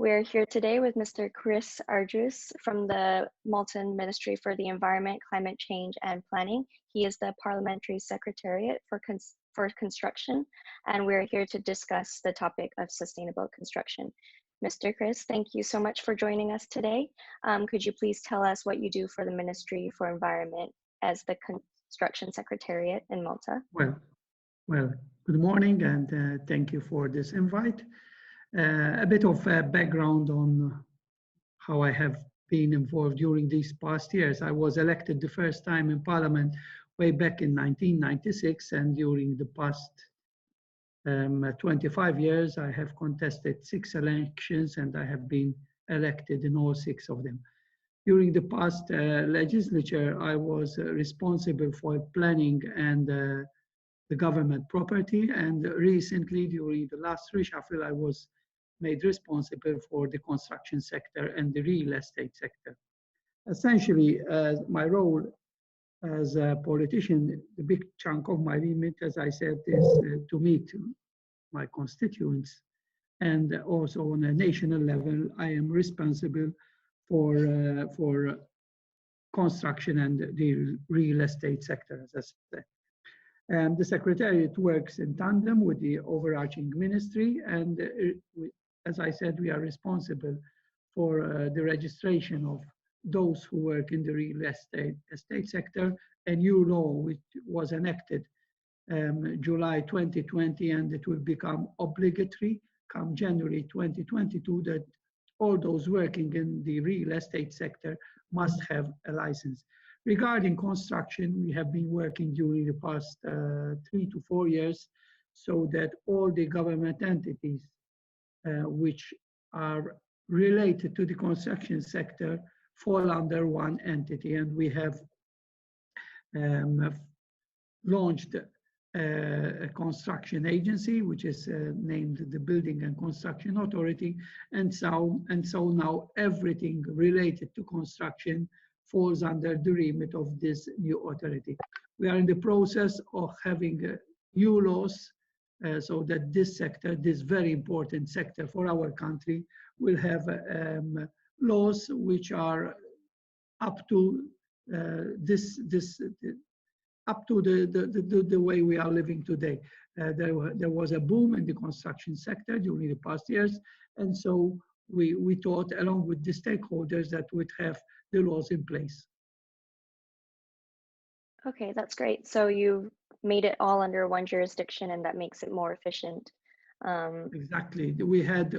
We're here today with Mr. Chris Agius from the Maltan Ministry for the Environment, Climate Change and Planning. He is the Parliamentary Secretariat for Construction, and we're here to discuss the topic of sustainable construction. Mr. Chris, thank you so much for joining us today. Could you please tell us what you do for the Ministry for Environment as the Construction Secretariat in Malta? Well, good morning, and thank you for this invite. A bit of background on how I have been involved during these past years. I was elected the first time in Parliament way back in 1996, and during the past 25 years, I have contested 6 elections, and I have been elected in all 6 of them. During the past legislature, I was responsible for planning and the government property, and recently, during the last reshuffle, I was made responsible for the construction sector and the real estate sector. Essentially, my role as a politician, the big chunk of my remit, as I said, is to meet my constituents. And also on a national level, I am responsible for construction and the real estate sector, as I said. The Secretariat works in tandem with the overarching ministry, and as I said, we are responsible for the registration of those who work in the real estate sector, a new law which was enacted July 2020, and it will become obligatory come January 2022 that all those working in the real estate sector must have a license. Regarding construction, we have been working during the past 3 to 4 years so that all the government entities which are related to the construction sector fall under one entity. And we have launched a construction agency, which is named the Building and Construction Authority. And so now everything related to construction falls under the remit of this new authority. We are in the process of having new laws so that this sector, this very important sector for our country, will have laws which are up to up to the way we are living today. There was a boom in the construction sector during the past years, and so we thought, along with the stakeholders, that we'd have the laws in place. Okay, that's great. So you made it all under one jurisdiction, and that makes it more efficient. Exactly. We had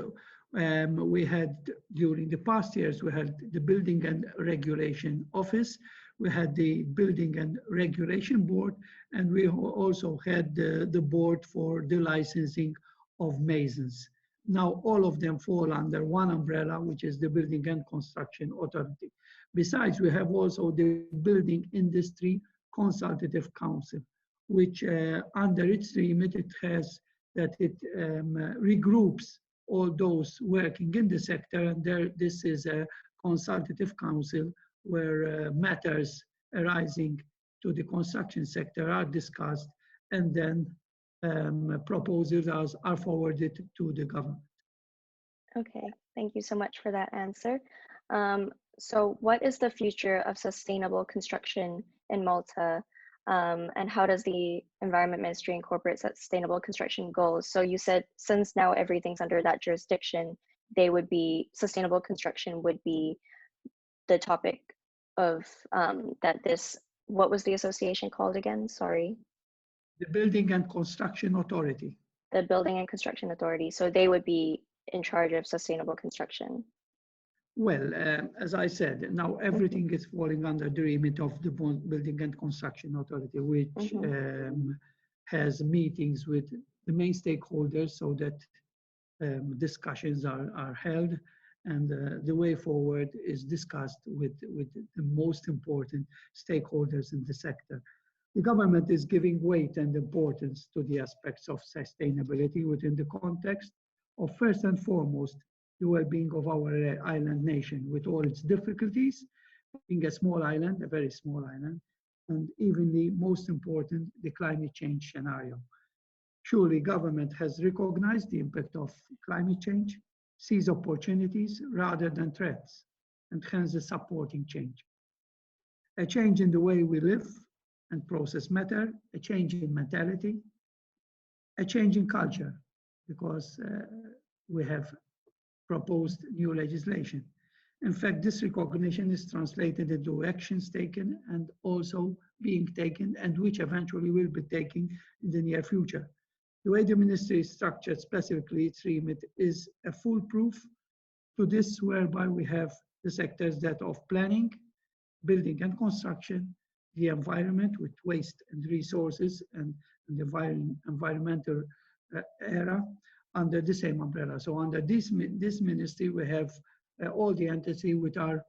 during the past years, we had the Building and Regulation Office, we had the Building and Regulation Board, and we also had the board for the licensing of masons. Now all of them fall under one umbrella, which is the Building and Construction Authority. Besides, we have also the Building Industry Consultative Council, which under its remit it has that it regroups all those working in the sector, and this is a consultative council where matters arising to the construction sector are discussed, and then proposals are forwarded to the government. Okay, thank you so much for that answer. So what is the future of sustainable construction in Malta, and how does the Environment Ministry incorporate sustainable construction goals? So you said since now everything's under that jurisdiction, sustainable construction would be the topic of what was the association called again? Sorry. The Building and Construction Authority. The Building and Construction Authority. So they would be in charge of sustainable construction. Well, as I said, now everything is falling under the remit of the Building and Construction Authority, which has meetings with the main stakeholders so that discussions are held, and the way forward is discussed with the most important stakeholders in the sector. The government is giving weight and importance to the aspects of sustainability within the context of, first and foremost, the well-being of our island nation, with all its difficulties, being a small island, a very small island, and even the most important, the climate change scenario. Surely government has recognized the impact of climate change, sees opportunities rather than threats, and hence the supporting change. A change in the way we live and process matter, a change in mentality, a change in culture, because we have proposed new legislation. In fact, this recognition is translated into actions taken and also being taken, and which eventually will be taken in the near future. The way the ministry is structured, specifically its remit, is a foolproof to this, whereby we have the sectors that of planning, building and construction, the environment with waste and resources, and the environmental era under the same umbrella. So under this ministry, we have all the entities which are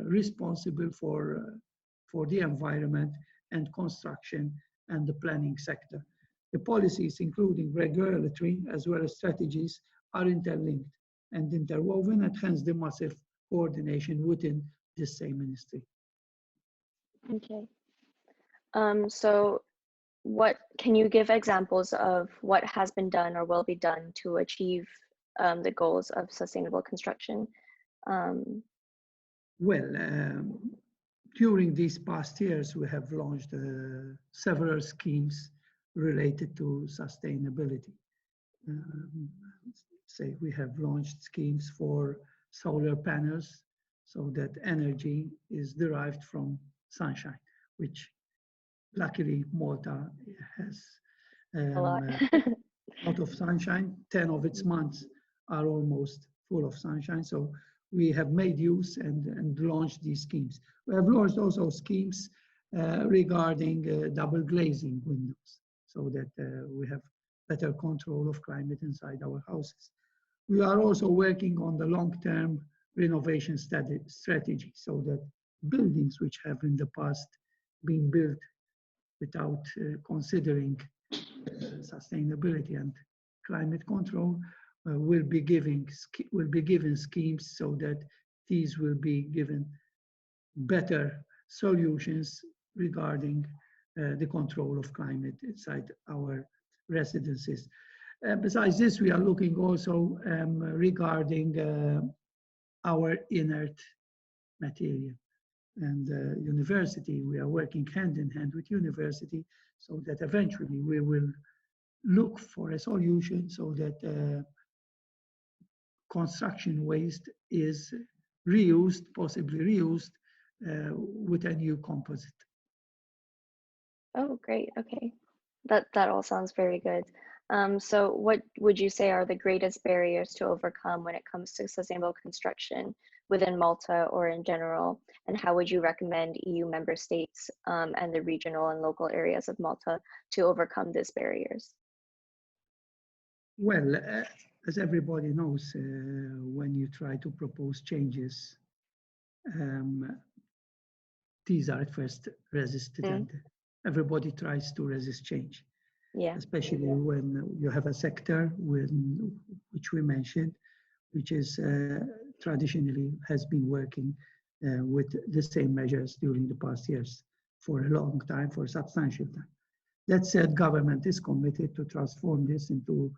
responsible for the environment and construction and the planning sector. The policies, including regulatory as well as strategies, are interlinked and interwoven, and hence the massive coordination within the same ministry. Okay. So what can you give examples of what has been done or will be done to achieve the goals of sustainable construction? During these past years, we have launched several schemes related to sustainability. Say we have launched schemes for solar panels so that energy is derived from sunshine, which luckily Malta has A lot. lot of sunshine. 10 of its months are almost full of sunshine. So we have made use and launched these schemes. We have launched also schemes regarding double glazing windows so that we have better control of climate inside our houses. We are also working on the long-term renovation strategy so that buildings which have in the past been built without considering sustainability and climate control will be given schemes so that these will be given better solutions regarding the control of climate inside our residences. Besides this, we are looking also regarding our inert material. And university, we are working hand in hand with university so that eventually we will look for a solution so that construction waste is reused, possibly reused with a new composite. Oh, great. Okay. That all sounds very good. So what would you say are the greatest barriers to overcome when it comes to sustainable construction within Malta or in general? And how would you recommend EU member states and the regional and local areas of Malta to overcome these barriers? Well, as everybody knows, when you try to propose changes, these are at first resisted, and everybody tries to resist change. Yeah. Especially when you have a sector which we mentioned, which is traditionally has been working with the same measures during the past years for a long time, for a substantial time. That said, government is committed to transform this into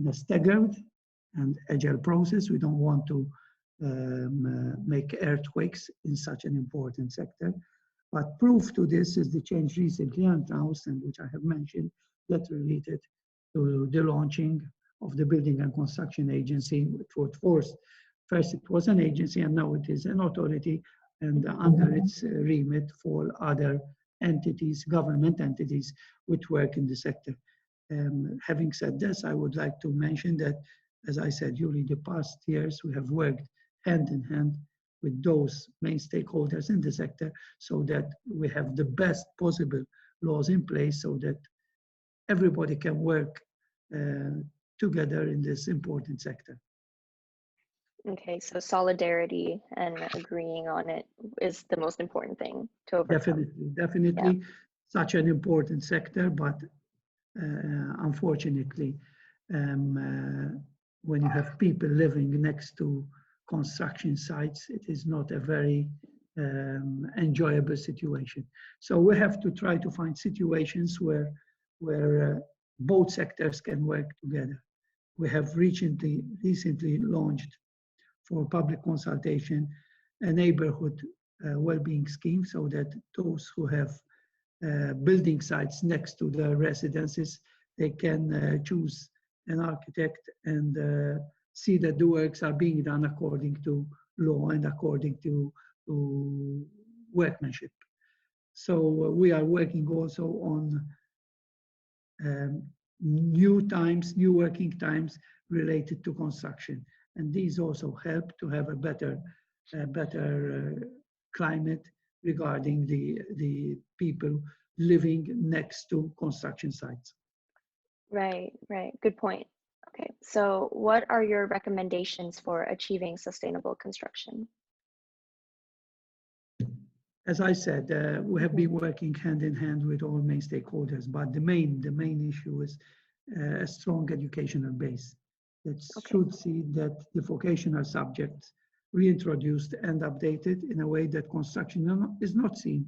a staggered and agile process. We don't want to make earthquakes in such an important sector. But proof to this is the change recently announced, and which I have mentioned, that related to the launching of the Building and Construction Agency, which was first it was an agency and now it is an authority, and under its remit fall other entities, government entities, which work in the sector. Having said this, I would like to mention that, as I said, during the past years, we have worked hand in hand with those main stakeholders in the sector so that we have the best possible laws in place so that everybody can work together in this important sector. Okay, so solidarity and agreeing on it is the most important thing to overcome. Definitely, yeah. Such an important sector, but unfortunately, when you have people living next to construction sites, it is not a very enjoyable situation. So we have to try to find situations where both sectors can work together. we have recently launched for public consultation a neighborhood well-being scheme so that those who have building sites next to their residences, they can choose an architect and see that the works are being done according to law and according to workmanship. So we are working also on new working times related to construction. And these also help to have a better climate regarding the people living next to construction sites. Right, right. Good point. Okay, so what are your recommendations for achieving sustainable construction? As I said, we have been working hand in hand with all main stakeholders, but the main issue is a strong educational base that should see that the vocational subjects reintroduced and updated in a way that construction is not seen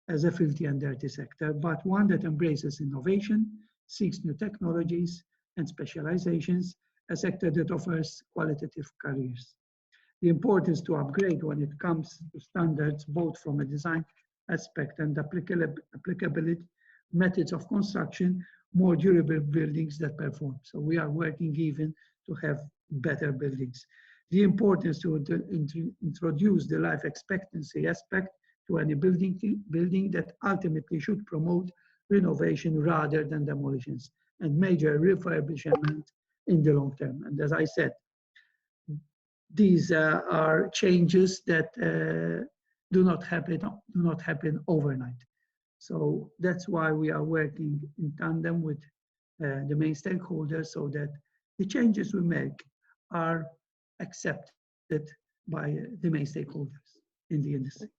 as a filthy and dirty sector, but one that embraces innovation, seeks new technologies and specializations, a sector that offers qualitative careers. The importance to upgrade when it comes to standards, both from a design aspect and applicability, methods of construction, more durable buildings that perform. So we are working even to have better buildings. The importance to introduce the life expectancy aspect to any building that ultimately should promote renovation rather than demolitions and major refurbishment in the long term. And as I said, these are changes that do not happen overnight. So that's why we are working in tandem with the main stakeholders so that the changes we make are accepted by the main stakeholders in the industry.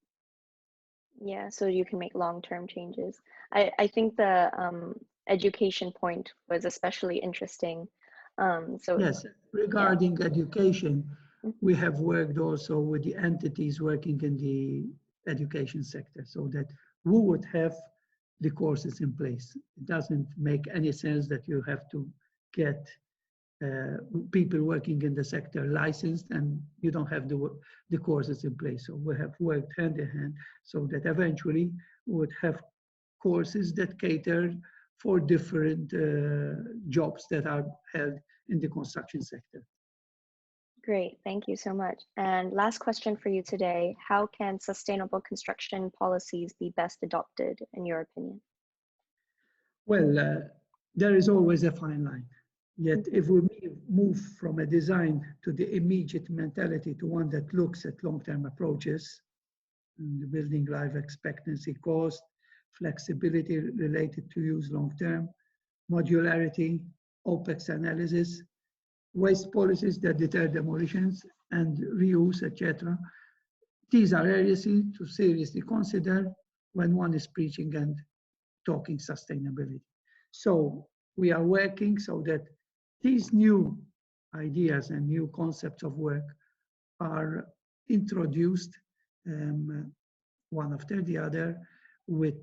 Yeah, so you can make long-term changes. I think the education point was especially interesting. Yes, regarding education, Mhm. we have worked also with the entities working in the education sector so that we would have the courses in place. It doesn't make any sense that you have to get people working in the sector licensed and you don't have the courses in place. So we have worked hand in hand so that eventually we would have courses that cater for different jobs that are held in the construction sector. Great, thank you so much. And last question for you today, how can sustainable construction policies be best adopted in your opinion? Well, there is always a fine line. Yet if we move from a design to the immediate mentality to one that looks at long-term approaches, the building life expectancy, cost, flexibility related to use long-term, modularity, OPEX analysis, waste policies that deter demolitions and reuse, etc. These are areas to seriously consider when one is preaching and talking sustainability. So we are working so that these new ideas and new concepts of work are introduced one after the other with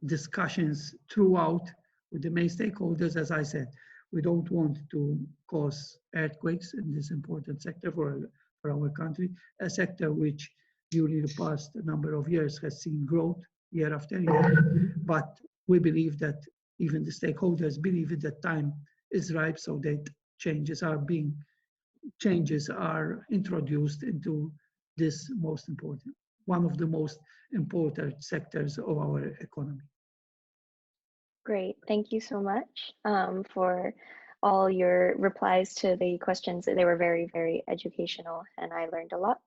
discussions throughout with the main stakeholders. As I said, we don't want to cause earthquakes in this important sector for our country, a sector which during the past number of years has seen growth year after year. But we believe that even the stakeholders believe that time is ripe so that changes are introduced into this one of the most important sectors of our economy. Great, thank you so much for all your replies to the questions. They were very, very educational and I learned a lot.